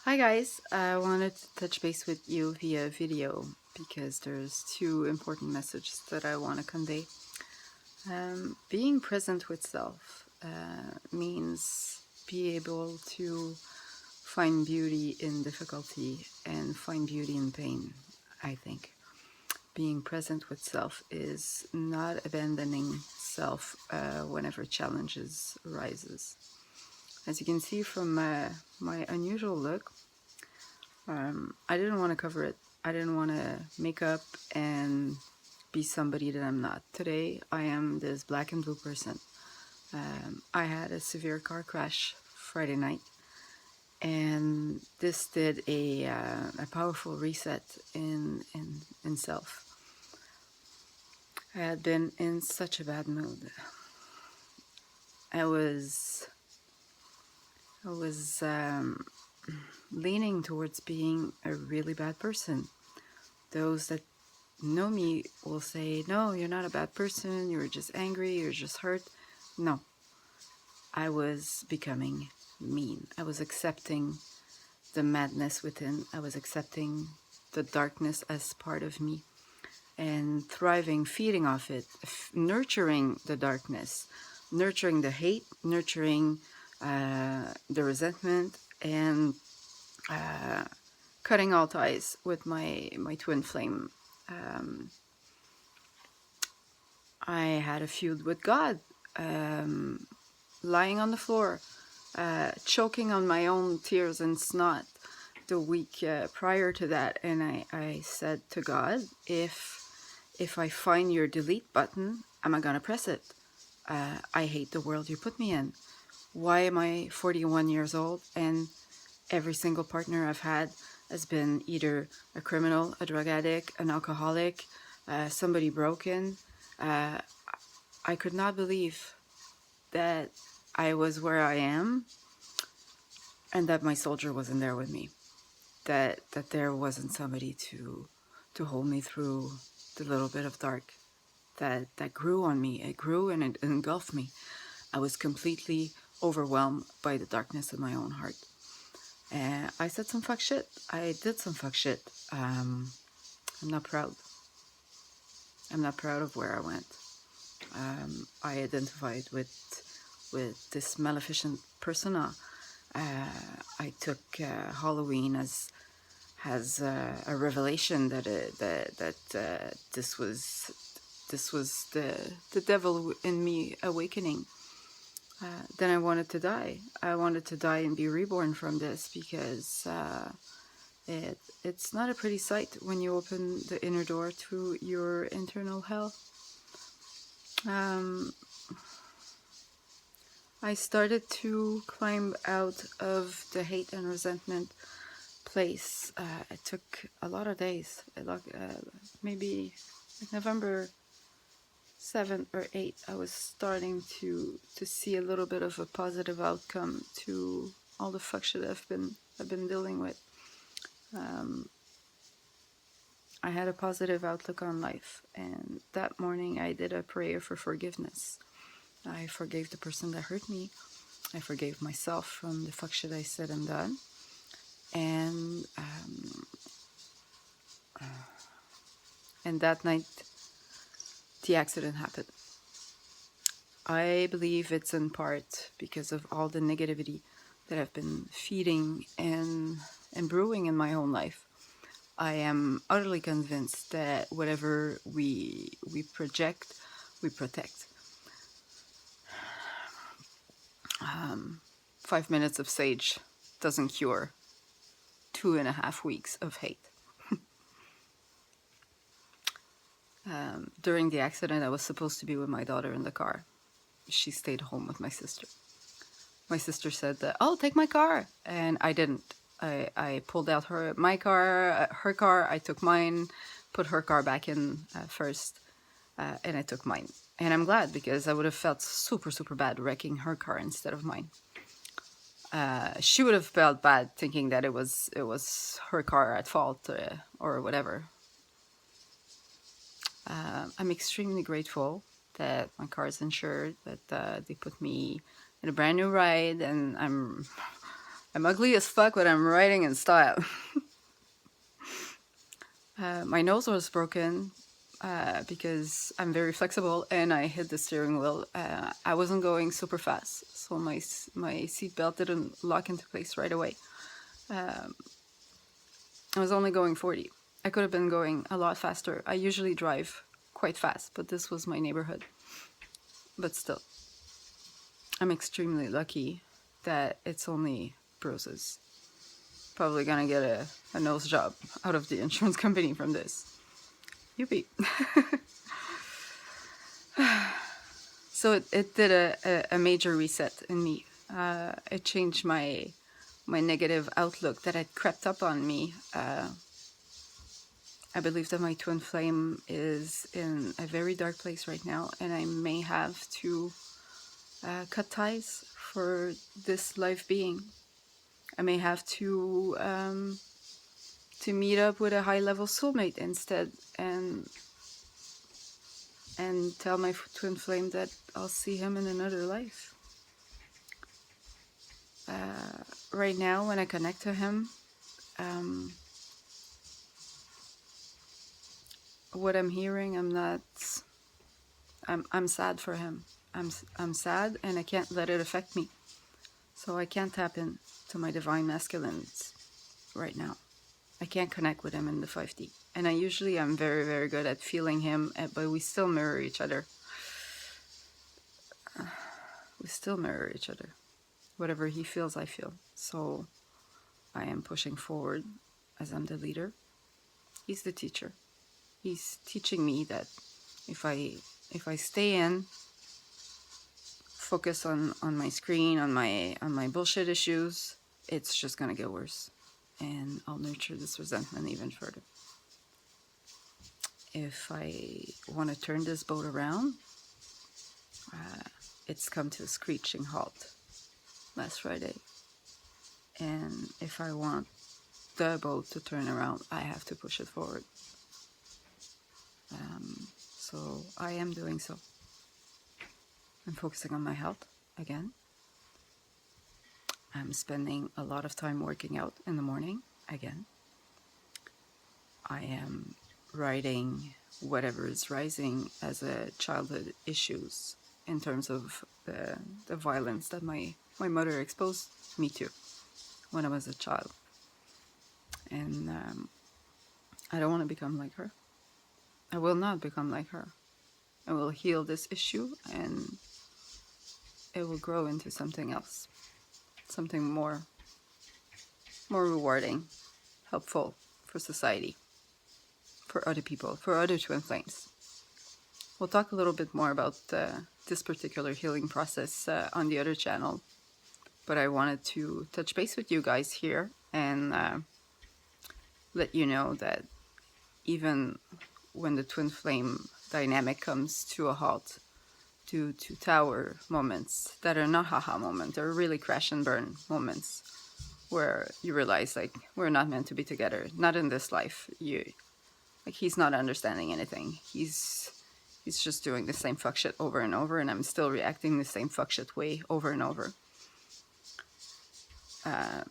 Hi guys, I wanted to touch base with you via video because there's two important messages that I want to convey. Being present with self means be able to find beauty in difficulty and find beauty in pain, I think. Being present with self is not abandoning self whenever challenges arises. As you can see from my unusual look, I didn't want to cover it. I didn't want to make up and be somebody that I'm not. Today, I am this black and blue person. I had a severe car crash Friday night, and this did a powerful reset in self. I had been in such a bad mood. I was leaning towards being a really bad person. Those that know me will say, no, you're not a bad person, you're just angry, you're just hurt. No, I was becoming mean. I was accepting the madness within. I was accepting the darkness as part of me and thriving, feeding off it, nurturing the darkness, nurturing the hate, nurturing the resentment, and cutting all ties with my twin flame. I had a feud with God, lying on the floor, choking on my own tears and snot the week prior to that, and I said to God, if I find your delete button, am I gonna press it? I hate the world you put me in. Why am I 41 years old and every single partner I've had has been either a criminal, a drug addict, an alcoholic, somebody broken? I could not believe that I was where I am and that my soldier wasn't there with me. That there wasn't somebody to hold me through the little bit of dark that grew on me. It grew and it engulfed me. I was completely overwhelmed by the darkness of my own heart. And I said some fuck shit. I did some fuck shit. I'm not proud. I'm not proud of where I went. I identified with this maleficent persona. I took Halloween as a revelation that this was the devil in me awakening. Then I wanted to die. I wanted to die and be reborn from this because it's not a pretty sight when you open the inner door to your internal hell. I started to climb out of the hate and resentment place. It took a lot of days. Maybe like November 7th or 8th, I was starting to see a little bit of a positive outcome to all the fuck shit I've been dealing with. I had a positive outlook on life, and that morning I did a prayer for forgiveness. I forgave the person that hurt me. I forgave myself from the fuck shit I said and done. And that night, the accident happened. I believe it's in part because of all the negativity that I've been feeding and brewing in my own life. I am utterly convinced that whatever we project, we protect. 5 minutes of sage doesn't cure 2.5 weeks of hate. During the accident, I was supposed to be with my daughter in the car. She stayed home with my sister. My sister said, oh, take my car. And I didn't. I pulled out her car, I took mine, put her car back in first, and I took mine. And I'm glad, because I would have felt super, super bad wrecking her car instead of mine. She would have felt bad thinking that it was her car at fault or whatever. I'm extremely grateful that my car is insured, that they put me in a brand new ride, and I'm I'm ugly as fuck, but I'm writing in style. My nose was broken because I'm very flexible and I hit the steering wheel. I wasn't going super fast, so my seatbelt didn't lock into place right away. I was only going 40. I could have been going a lot faster. I usually drive quite fast, but this was my neighborhood. But still, I'm extremely lucky that it's only bruises. Probably gonna get a nose job out of the insurance company from this. Yippee. So it did a major reset in me. It changed my negative outlook that had crept up on me. I believe that my twin flame is in a very dark place right now, and I may have to cut ties for this life being. I may have to meet up with a high-level soulmate instead, and tell my twin flame that I'll see him in another life. Right now, when I connect to him, what I'm hearing, I'm sad for him. I'm sad, and I can't let it affect me. So I can't tap in to my divine masculines right now. I can't connect with him in the 5D. And I usually am very, very good at feeling him, but we still mirror each other. We still mirror each other. Whatever he feels, I feel. So I am pushing forward as I'm the leader. He's the teacher. He's teaching me that if I stay in, focus on my screen, on my bullshit issues, it's just gonna get worse. And I'll nurture this resentment even further. If I want to turn this boat around, it's come to a screeching halt last Friday. And if I want the boat to turn around, I have to push it forward. So I am doing so. I'm focusing on my health again. I'm spending a lot of time working out in the morning again. I am writing whatever is rising as a childhood issues in terms of the violence that my mother exposed me to when I was a child. And I don't want to become like her. I will not become like her. I will heal this issue, and it will grow into something else. Something more rewarding, helpful for society, for other people, for other twin flames. We'll talk a little bit more about this particular healing process on the other channel, but I wanted to touch base with you guys here and let you know that even when the twin flame dynamic comes to a halt due to tower moments that are not haha moments, they're really crash and burn moments where you realize, like, we're not meant to be together, not in this life. He's not understanding anything. He's just doing the same fuck shit over and over, and I'm still reacting the same fuck shit way over and over. You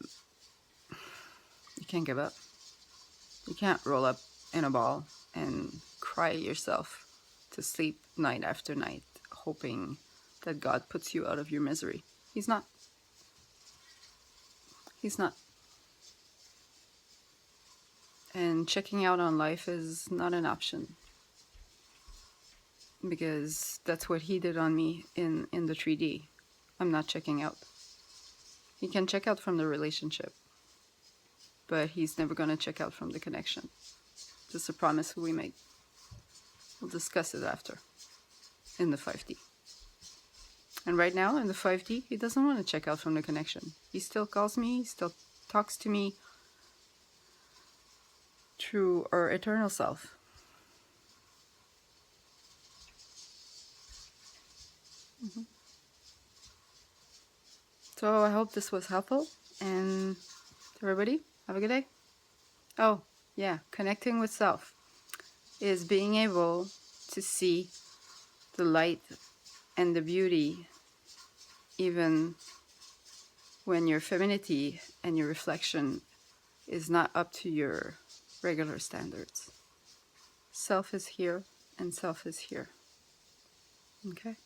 can't give up. You can't roll up in a ball and cry yourself to sleep night after night, hoping that God puts you out of your misery. He's not. He's not. And checking out on life is not an option, because that's what he did on me in the 3D. I'm not checking out. He can check out from the relationship, but he's never going to check out from the connection. Just a promise we made. We'll discuss it after in the 5D. And right now in the 5D, he doesn't want to check out from the connection. He still calls me, he still talks to me through our eternal self. So I hope this was helpful, and everybody, have a good day. Oh, yeah, connecting with self is being able to see the light and the beauty even when your femininity and your reflection is not up to your regular standards. Self is here and self is here. Okay?